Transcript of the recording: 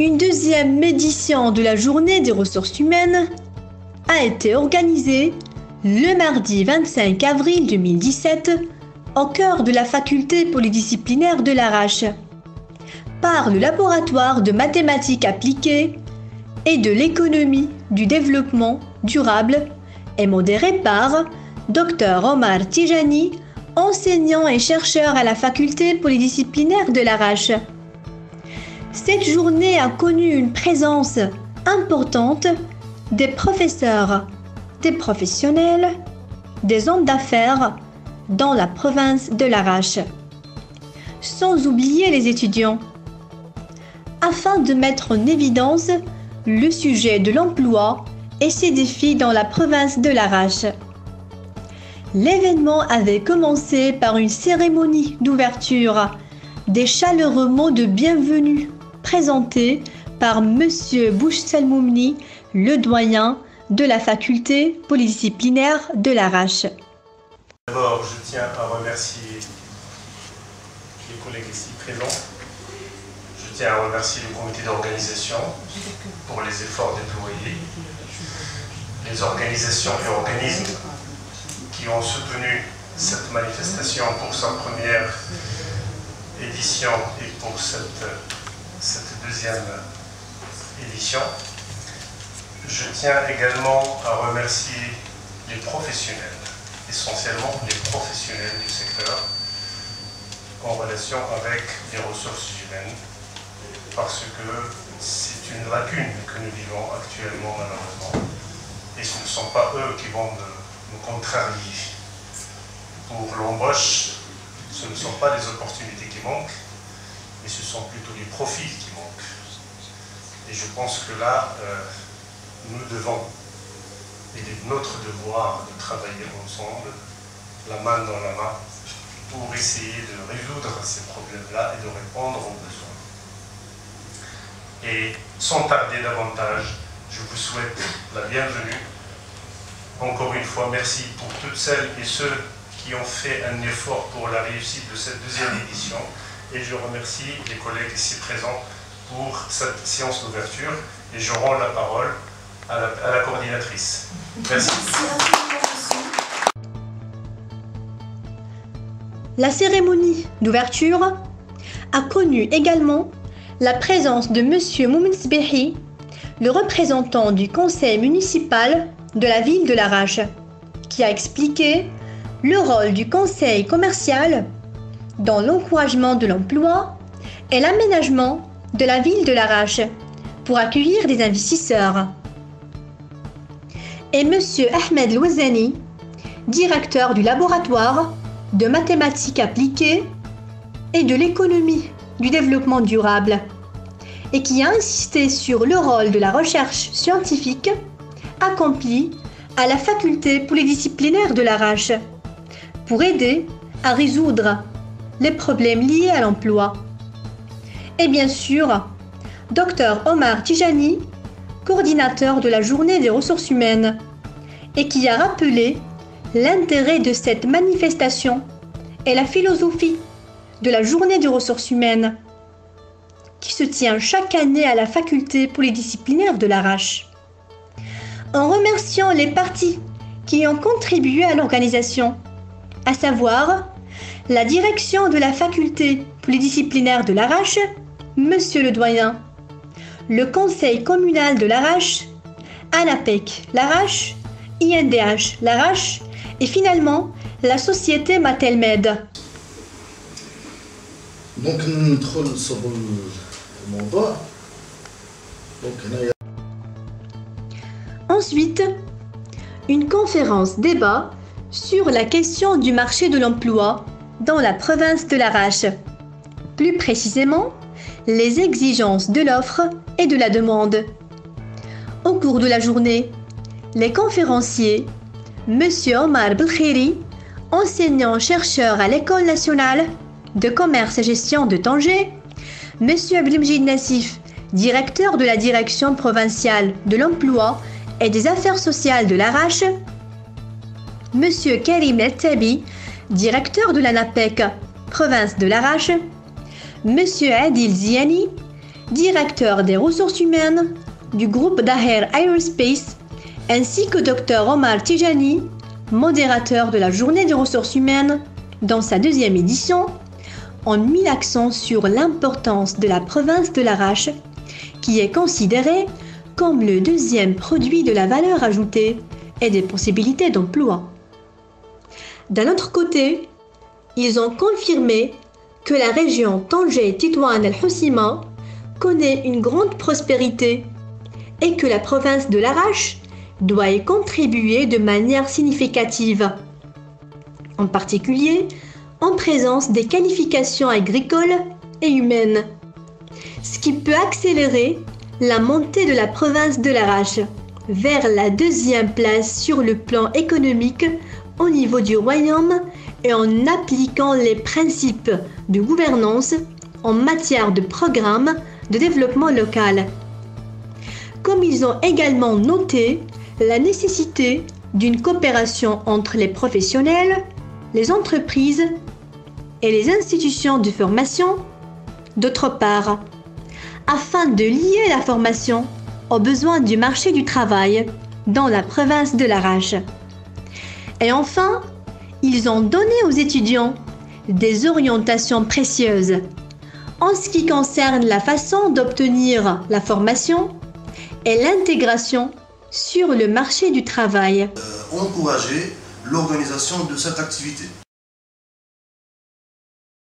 Une deuxième édition de la Journée des ressources humaines a été organisée le mardi 25 avril 2017 au cœur de la faculté polydisciplinaire de l'Arrache par le laboratoire de mathématiques appliquées et de l'économie du développement durable et modérée par Dr Omar Tijani, enseignant et chercheur à la faculté polydisciplinaire de l'Arrache. Cette journée a connu une présence importante des professeurs, des professionnels, des hommes d'affaires dans la province de l'Arrache, sans oublier les étudiants, afin de mettre en évidence le sujet de l'emploi et ses défis dans la province de l'Arrache. L'événement avait commencé par une cérémonie d'ouverture, des chaleureux mots de bienvenue présentés par Monsieur Bouchselmoumni, le doyen de la faculté polydisciplinaire de l'Arrache. D'abord, je tiens à remercier les collègues ici présents. Je tiens à remercier le comité d'organisation pour les efforts déployés, les organisations et organismes qui ont soutenu cette manifestation pour sa première édition et pour cette deuxième édition. Je tiens également à remercier les professionnels, essentiellement les professionnels du secteur, en relation avec les ressources humaines, parce que c'est une lacune que nous vivons actuellement malheureusement, et ce ne sont pas eux qui vont nous contrarier. Pour l'embauche, ce ne sont pas les opportunités qui manquent, mais ce sont plutôt les profils qui manquent. Et je pense que là, nous devons, il est notre devoir de travailler ensemble, la main dans la main, pour essayer de résoudre ces problèmes-là et de répondre aux besoins. Et sans tarder davantage, je vous souhaite la bienvenue. Encore une fois, merci pour toutes celles et ceux qui ont fait un effort pour la réussite de cette deuxième édition. Et je remercie les collègues ici présents pour cette séance d'ouverture. Et je rends la parole à la coordinatrice. Merci. La cérémonie d'ouverture a connu également la présence de Monsieur Moumin Sbehi, le représentant du conseil municipal de la ville de l'Arrache, qui a expliqué le rôle du conseil commercial dans l'encouragement de l'emploi et l'aménagement de la ville de l'Arrache pour accueillir des investisseurs. Et Monsieur Ahmed Louazani, directeur du laboratoire de mathématiques appliquées et de l'économie du développement durable, et qui a insisté sur le rôle de la recherche scientifique accomplie à la faculté polydisciplinaire de l'Arrache pour aider à résoudre les problèmes liés à l'emploi. Et bien sûr, Dr Omar Tijani, coordinateur de la Journée des ressources humaines, et qui a rappelé l'intérêt de cette manifestation et la philosophie de la Journée des ressources humaines, qui se tient chaque année à la faculté polydisciplinaire de l'Arrache. En remerciant les parties qui ont contribué à l'organisation, à savoir la direction de la faculté polydisciplinaire de l'Arrache, Monsieur le doyen, le conseil communal de l'Arrache, ANAPEC l'Arrache, INDH l'Arrache et finalement la société Matelmed. Donc ندخل صلب الموضوع. Ensuite, une conférence débat sur la question du marché de l'emploi dans la province de l'Arrache. Plus précisément, les exigences de l'offre et de la demande. Au cours de la journée, les conférenciers, Monsieur Omar Belkhiri, enseignant-chercheur à l'École nationale de commerce et gestion de Tanger, Monsieur Abdelmjid Nassif, directeur de la direction provinciale de l'emploi et des affaires sociales de l'Arrache, Monsieur Karim El-Tabi, directeur de l'ANAPEC, province de l'Arrache, Monsieur Adil Ziani, directeur des ressources humaines du groupe Daher Aerospace, ainsi que Dr Omar Tijani, modérateur de la Journée des ressources humaines, dans sa 2e édition, ont mis l'accent sur l'importance de la province de l'Arrache, qui est considérée comme le 2e produit de la valeur ajoutée et des possibilités d'emploi. D'un autre côté, ils ont confirmé que la région Tanger-Tétouan-El-Hoceima connaît une grande prospérité et que la province de l'Arrache doit y contribuer de manière significative, en particulier en présence des qualifications agricoles et humaines, ce qui peut accélérer la montée de la province de l'Arrache vers la 2e place sur le plan économique au niveau du royaume et en appliquant les principes de gouvernance en matière de programme de développement local. Comme ils ont également noté la nécessité d'une coopération entre les professionnels, les entreprises et les institutions de formation, d'autre part, afin de lier la formation aux besoins du marché du travail dans la province de l'Arrache. Et enfin, ils ont donné aux étudiants des orientations précieuses en ce qui concerne la façon d'obtenir la formation et l'intégration sur le marché du travail. Encourager l'organisation de cette activité.